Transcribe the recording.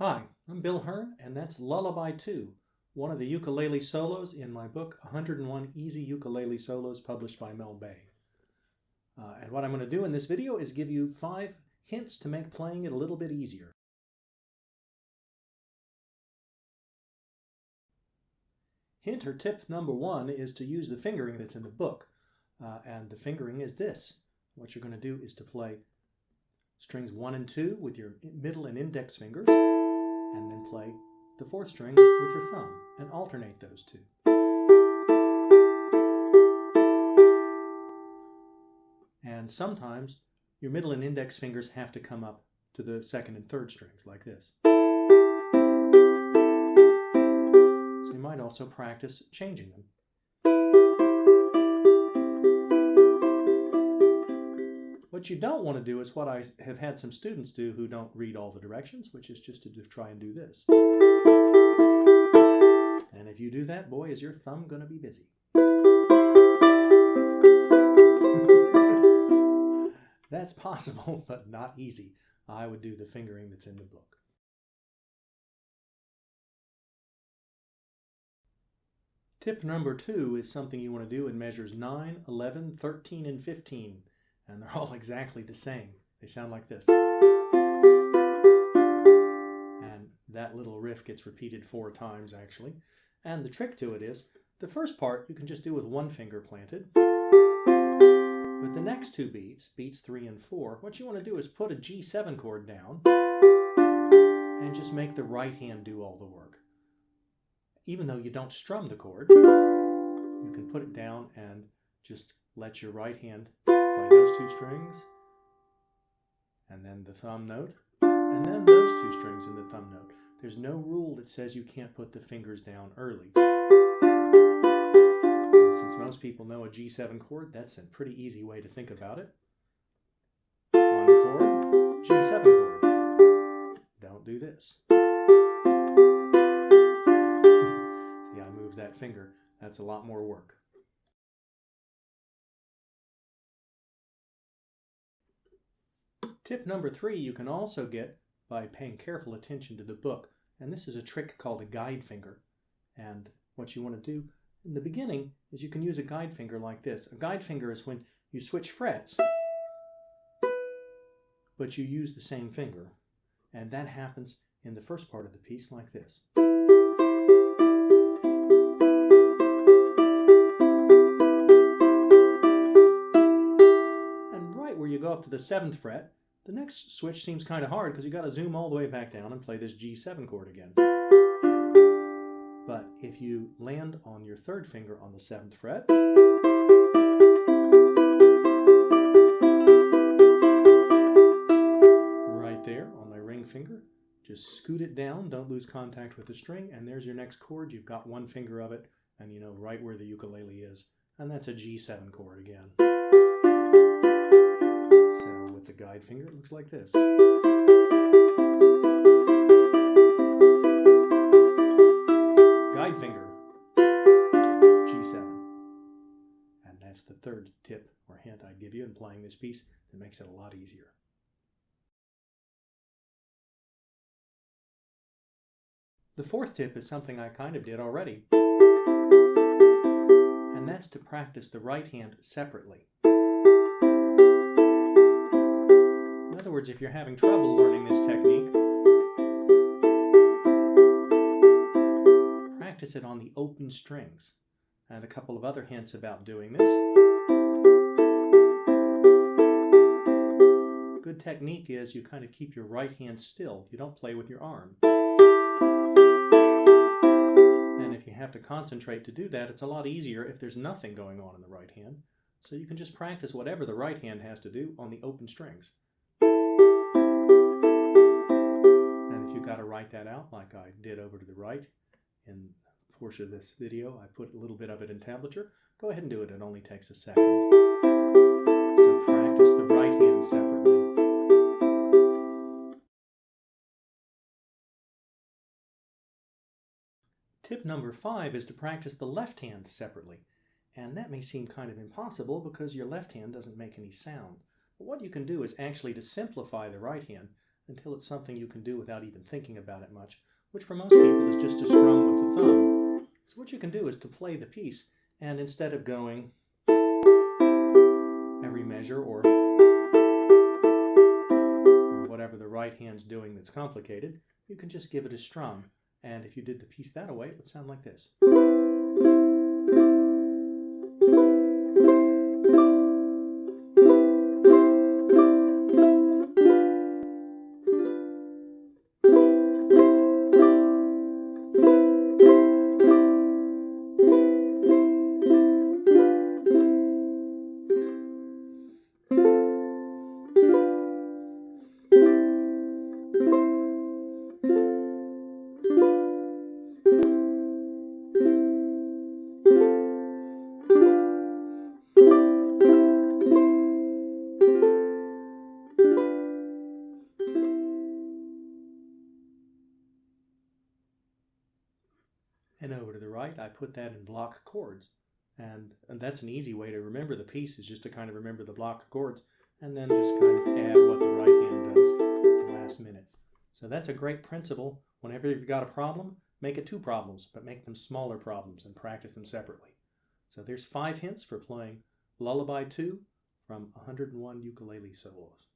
Hi, I'm Bill Hearn, and that's Lullaby II, one of the ukulele solos in my book, 101 Easy Ukulele Solos, published by Mel Bay. And what I'm going to do in this video is give you 5 hints to make playing it a little bit easier. Hint or tip number 1 is to use the fingering that's in the book. And the fingering is this. What you're going to do is to play strings 1 and 2 with your middle and index fingers, and then play the 4th string with your thumb, and alternate those two. And sometimes your middle and index fingers have to come up to the 2nd and 3rd strings, like this. So you might also practice changing them. What you don't want to do is what I have had some students do who don't read all the directions, which is just to try and do this. And if you do that, boy, is your thumb going to be busy. That's possible, but not easy. I would do the fingering that's in the book. Tip number 2 is something you want to do in measures 9, 11, 13, and 15. And they're all exactly the same. They sound like this. And that little riff gets repeated 4 times, actually. And the trick to it is, the first part you can just do with 1 finger planted. But the next 2 beats, beats 3 and 4, what you want to do is put a G7 chord down and just make the right hand do all the work. Even though you don't strum the chord, you can put it down and just let your right hand play those 2 strings, and then the thumb note, and then those 2 strings in the thumb note. There's no rule that says you can't put the fingers down early. And since most people know a G7 chord, that's a pretty easy way to think about it. 1 chord, G7 chord. Don't do this. See, I moved that finger. That's a lot more work. Tip number 3 you can also get by paying careful attention to the book. And this is a trick called a guide finger. And what you want to do in the beginning is you can use a guide finger like this. A guide finger is when you switch frets, but you use the same finger. And that happens in the first part of the piece like this. And right where you go up to the 7th fret, the next switch seems kind of hard because you got to zoom all the way back down and play this G7 chord again. But if you land on your 3rd finger on the 7th fret, right there on my ring finger, just scoot it down, don't lose contact with the string, and there's your next chord. You've got 1 finger of it, and you know right where the ukulele is. And that's a G7 chord again. The guide finger looks like this. Guide finger, G7. And that's the 3rd tip or hint I'd give you in playing this piece that makes it a lot easier. The 4th tip is something I kind of did already. And that's to practice the right hand separately. In other words, if you're having trouble learning this technique, practice it on the open strings. And a couple of other hints about doing this. Good technique is you kind of keep your right hand still. You don't play with your arm. And if you have to concentrate to do that, it's a lot easier if there's nothing going on in the right hand. So you can just practice whatever the right hand has to do on the open strings. If you've got to write that out like I did over to the right in a portion of this video, I put a little bit of it in tablature. Go ahead and do it. It only takes a second. So practice the right hand separately. Tip number 5 is to practice the left hand separately. And that may seem kind of impossible because your left hand doesn't make any sound. But what you can do is actually to simplify the right hand, until it's something you can do without even thinking about it much, which for most people is just to strum with the thumb. So what you can do is to play the piece, and instead of going every measure or whatever the right hand's doing that's complicated, you can just give it a strum. And if you did the piece that way, it would sound like this. And over to the right, I put that in block chords. And that's an easy way to remember the piece, is just to kind of remember the block of chords and then just kind of add what the right hand does at the last minute. So that's a great principle. Whenever you've got a problem, make it 2 problems, but make them smaller problems and practice them separately. So there's 5 hints for playing Lullaby II from 101 ukulele solos.